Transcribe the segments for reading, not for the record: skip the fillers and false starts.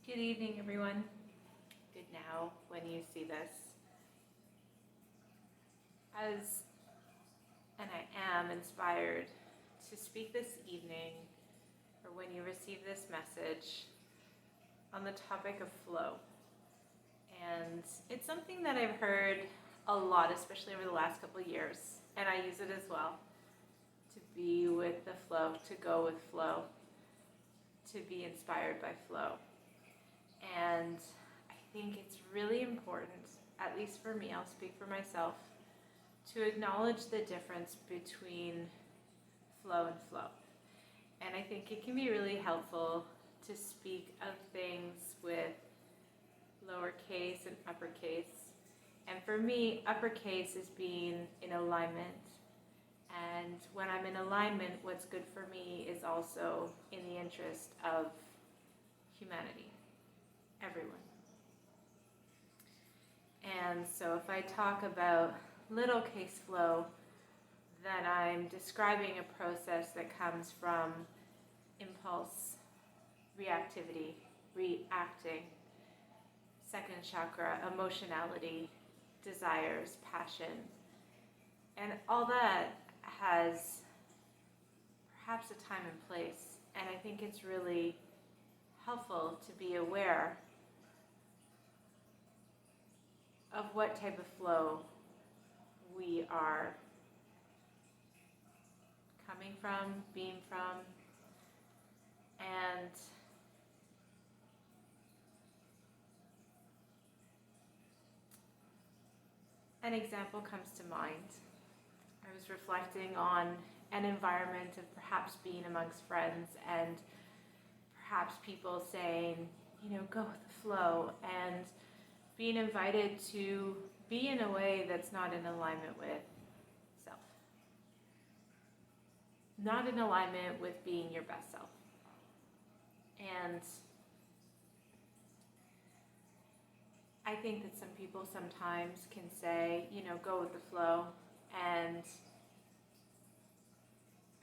Good evening, everyone. Good now when you see this. I am inspired to speak this evening, or when you receive this message, on the topic of flow. And it's something that I've heard a lot, especially over the last couple of years, and I use it as well. To be with the flow, to go with flow, to be inspired by flow. And I think it's really important, at least for me, I'll speak for myself, to acknowledge the difference between flow and flow. And I think it can be really helpful to speak of things with lowercase and uppercase. And for me, uppercase is being in alignment. And when I'm in alignment, what's good for me is also in the interest of humanity, everyone. And so if I talk about little case flow, then I'm describing a process that comes from impulse, reactivity, reacting, second chakra, emotionality, desires, passion. And all that has perhaps a time and place. And I think it's really helpful to be aware of what type of flow we are coming from, being from, and an example comes to mind. I was reflecting on an environment of perhaps being amongst friends and perhaps people saying, go with the flow, and being invited to be in a way that's not in alignment with self. Not in alignment with being your best self. And I think that some people sometimes can say, go with the flow. And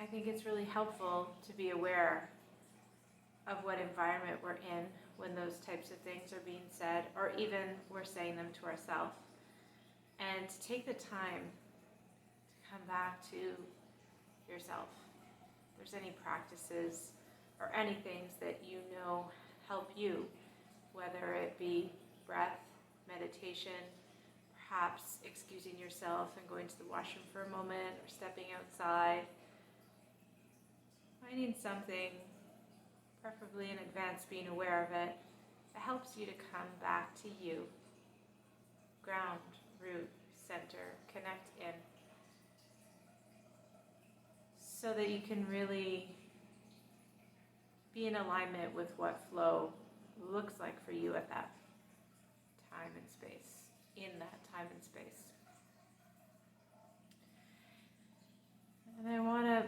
I think it's really helpful to be aware of what environment we're in when those types of things are being said, or even we're saying them to ourselves. And to take the time to come back to yourself. If there's any practices or any things that you know help you, whether it be breath, meditation, perhaps excusing yourself and going to the washroom for a moment, or stepping outside, finding something, preferably in advance, being aware of it, that helps you to come back to you. Ground, root, center, connect in. So that you can really be in alignment with what flow looks like for you at that time and space, in that time and space. And I want to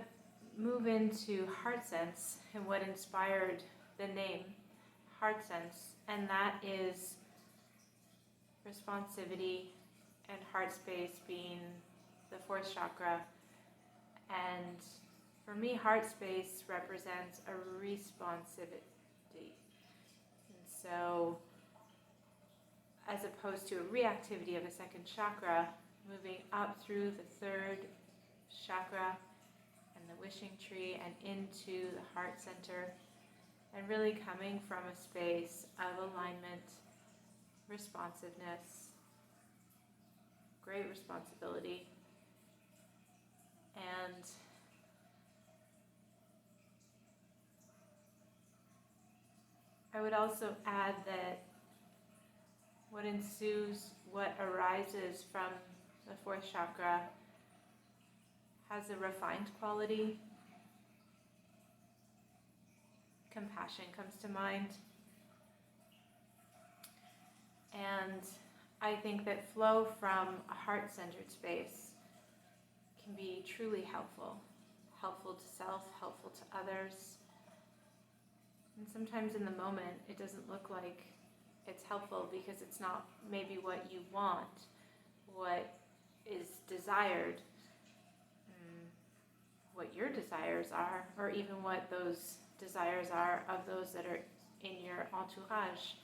move into heart sense and what inspired the name heart sense, and that is responsivity and heart space being the fourth chakra. And for me, heart space represents a responsivity. And so, as opposed to a reactivity of a second chakra, moving up through the third chakra and the wishing tree and into the heart center, and really coming from a space of alignment, responsiveness, great responsibility, and I would also add that what ensues, what arises from the fourth chakra has a refined quality. Compassion comes to mind. And I think that flow from a heart-centered space can be truly helpful. Helpful to self, helpful to others. And sometimes in the moment, it doesn't look like it's helpful because it's not maybe what you want, what is desired, what your desires are, or even what those desires are of those that are in your entourage,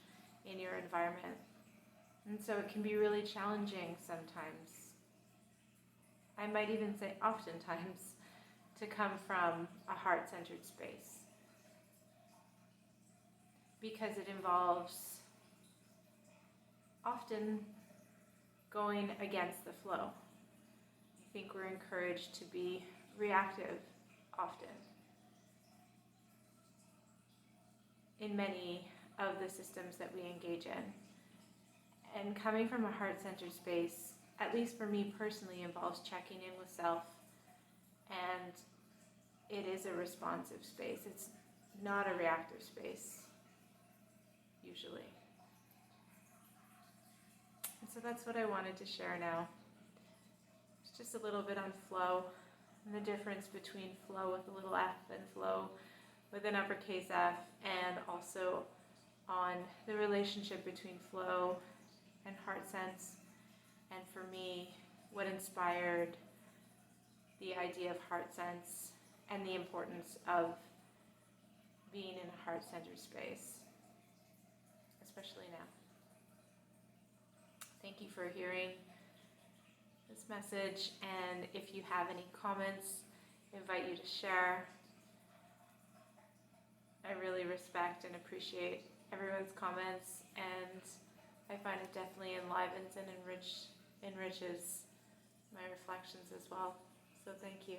in your environment. And so it can be really challenging sometimes. I might even say oftentimes, to come from a heart-centered space, because it involves often going against the flow. I think we're encouraged to be reactive often in many of the systems that we engage in. And coming from a heart-centered space, at least for me personally, involves checking in with self, and it is a responsive space. It's not a reactive space, usually. And so that's what I wanted to share now. It's just a little bit on flow and the difference between flow with a little f and flow with an uppercase F, and also on the relationship between flow and heart sense. And for me, what inspired the idea of heart sense and the importance of being in a heart-centered space, especially now. Thank you for hearing this message, and if you have any comments, I invite you to share. I really respect and appreciate everyone's comments, and I find it definitely enlivens and enriches my reflections as well. So thank you.